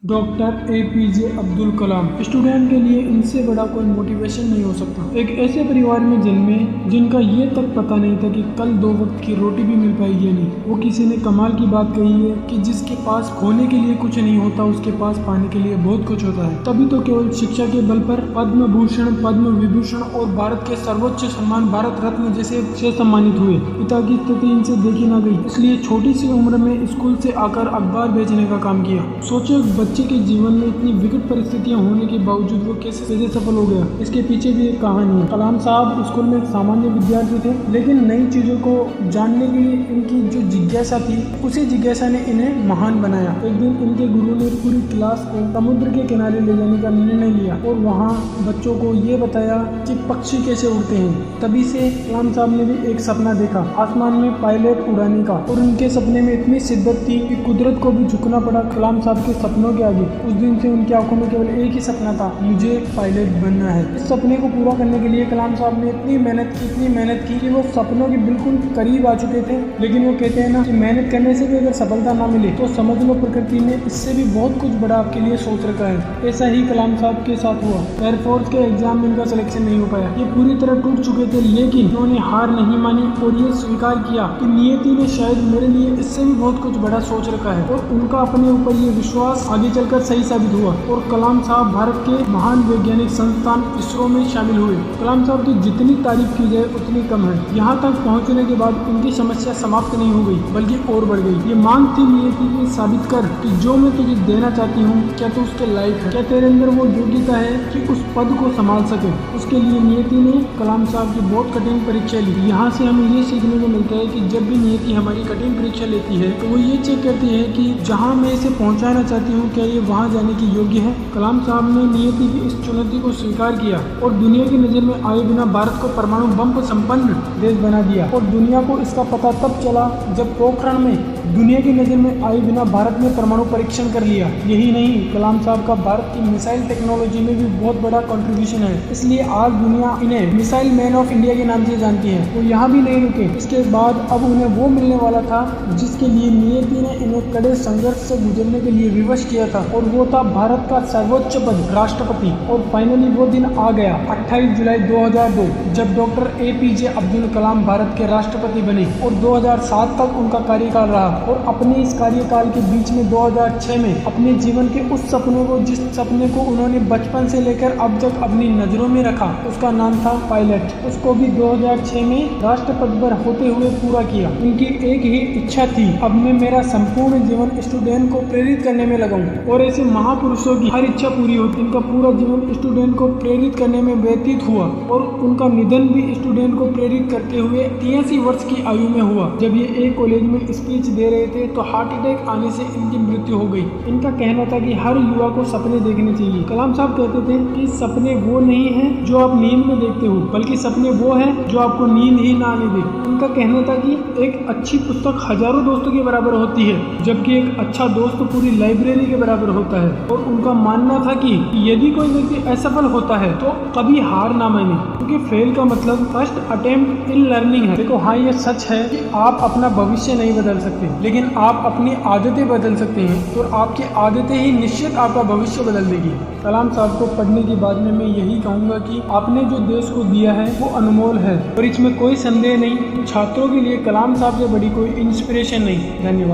Doctor APJ Abdul Kalam student के लिए इनसे बड़ा कोई मोटिवेशन नहीं हो सकता। एक ऐसे परिवार में जन्मे जिनका ये तक पता नहीं था कि कल 2 वक्त की रोटी भी मिल पाएगी या नहीं। वो किसी ने कमाल की बात कही है कि जिसके पास खोने के लिए कुछ नहीं होता उसके पास पाने के लिए बहुत कुछ होता है। तभी तो केवल शिक्षा के बल पर पद्म भूषण, पद्म विभूषण और भारत के सर्वोच्च सम्मान भारत रत्न जैसे से सम्मानित हुए। पिता की स्थिति इनसे देखी ना गई, इसलिए छोटी सी उम्र में स्कूल से आकर अखबार बेचने का काम किया। सोचो बच्चे के जीवन में इतनी विकट परिस्थितियां होने के बावजूद वो कैसे सफल हो गया। इसके पीछे भी एक कहानी है। कलाम साहब स्कूल में एक सामान्य विद्यार्थी थे, लेकिन नई चीजों को जानने के लिए इनकी जो जिज्ञासा थी, उसी जिज्ञासा ने इन्हें महान बनाया। एक दिन इनके गुरु ने पूरी क्लास को समुद्र के किनारे ले जाने का निर्णय लिया और वहाँ बच्चों को ये बताया कि पक्षी कैसे उड़ते हैं। तभी से कलाम साहब ने भी एक सपना देखा, आसमान में पायलट उड़ाने का, और उनके सपने में इतनी शिद्दत थी कि कुदरत को भी झुकना पड़ा कलाम साहब के सपनों के आगे। उस दिन से उनकी आंखों में केवल एक ही सपना था, मुझे पायलट बनना है। इस सपने को पूरा करने के लिए कलाम साहब ने इतनी मेहनत की कि वो सपनों के बिल्कुल करीब आ चुके थे। लेकिन वो कहते हैं ना कि मेहनत करने से भी अगर सफलता ना मिले तो समझ लो प्रकृति ने इससे भी बहुत कुछ बड़ा आपके लिए सोच रखा है। ऐसा ही कलाम साहब के साथ हुआ। एयरफोर्स के एग्जाम में इनका सिलेक्शन नहीं हो पाया। ये पूरी तरह टूट चुके थे, लेकिन उन्होंने हार नहीं मानी और ये स्वीकार किया कि नियति ने शायद मेरे लिए इससे भी बहुत कुछ बड़ा सोच रखा है। और उनका अपने ऊपर ये विश्वास आगे चलकर सही साबित हुआ और कलाम साहब भारत के महान वैज्ञानिक संस्थान इसरो में शामिल हुए। कलाम साहब की जितनी तारीफ की जाए उतनी कम है। यहाँ तक पहुँचने के बाद उनकी समस्या समाप्त नहीं हो गई, बल्कि और बढ़ गई। ये मांग थी नियति की साबित कर कि जो मैं तुझे देना चाहती हूँ क्या तू उसके लायक है, क्या तेरे अंदर वो योग्यता है कि उस पद को संभाल सके। उसके लिए नियति ने कलाम साहब की बहुत कठिन परीक्षा ली। यहाँ से हमें ये सीखने को मिलता है कि जब भी नियति हमारी कठिन परीक्षा लेती है तो वो ये चेक करती है कि जहाँ मैं इसे पहुँचाना चाहती हूँ क्या ये वहाँ जाने की योग्य है। कलाम साहब ने नियति की इस चुनौती को स्वीकार किया और दुनिया की नजर में आए बिना भारत को परमाणु बम संपन्न देश बना दिया। और दुनिया को इसका पता तब चला जब पोखरण में दुनिया की नजर में आए बिना भारत ने परमाणु परीक्षण कर लिया। यही नहीं, कलाम साहब का भारत की मिसाइल टेक्नोलॉजी में भी बहुत बड़ा कंट्रीब्यूशन है। इसलिए आज दुनिया इन्हें मिसाइल मैन ऑफ इंडिया के नाम से जानती है। वो यहाँ भी नहीं रुके। इसके बाद अब उन्हें वो मिलने वाला था जिसके लिए नियति ने इन्हें कड़े संघर्ष से गुजरने के लिए विवश किया था, और वो था भारत का सर्वोच्च पद, राष्ट्रपति। और फाइनली वो दिन आ गया, 28 जुलाई 2002, जब डॉक्टर APJ अब्दुल कलाम भारत के राष्ट्रपति बने और 2007 तक उनका कार्यकाल रहा। और अपने इस कार्यकाल के बीच में 2006 में अपने जीवन के उस सपनों को, जिस सपने को उन्होंने बचपन से लेकर अब तक अपनी नजरों में रखा, उसका नाम था पायलट, उसको भी 2006 में राष्ट्रपति पर होते हुए पूरा किया। उनकी एक ही इच्छा थी, अब मैं मेरा संपूर्ण जीवन स्टूडेंट को प्रेरित करने में लगाऊं। और ऐसे महापुरुषों की हर इच्छा पूरी होती। इनका पूरा जीवन स्टूडेंट को प्रेरित करने में व्यतीत हुआ और उनका निधन भी स्टूडेंट को प्रेरित करते हुए 83 वर्ष की आयु में हुआ। जब ये एक कॉलेज में स्पीच दे रहे थे तो हार्ट अटैक आने से इनकी मृत्यु हो गई। इनका कहना था कि हर युवा को सपने देखने चाहिए। कलाम साहब कहते थे कि सपने वो नहीं है जो आप नींद में देखते हो, बल्कि सपने वो है जो आपको नींद ही ना आने दे। उनका कहना था कि एक अच्छी पुस्तक हजारों दोस्तों के बराबर होती है, जबकि एक अच्छा दोस्त पूरी लाइब्रेरी के बराबर होता है। और उनका मानना था कि यदि कोई व्यक्ति असफल होता है तो कभी हार ना माने, क्योंकि फेल का मतलब फर्स्ट अटेम्प्ट इन लर्निंग है। देखो हाँ, ये सच है कि आप अपना भविष्य नहीं बदल सकते, लेकिन आप अपनी आदतें बदल सकते हैं और आपकी आदतें ही निश्चित आपका भविष्य बदल देगी। कलाम साहब को पढ़ने के बाद में मैं यही कहूँगा कि आपने जो देश को दिया है वो अनमोल है और इसमें कोई संदेह नहीं। छात्रों के लिए कलाम साहब से बड़ी कोई इंस्पिरेशन नहीं। धन्यवाद।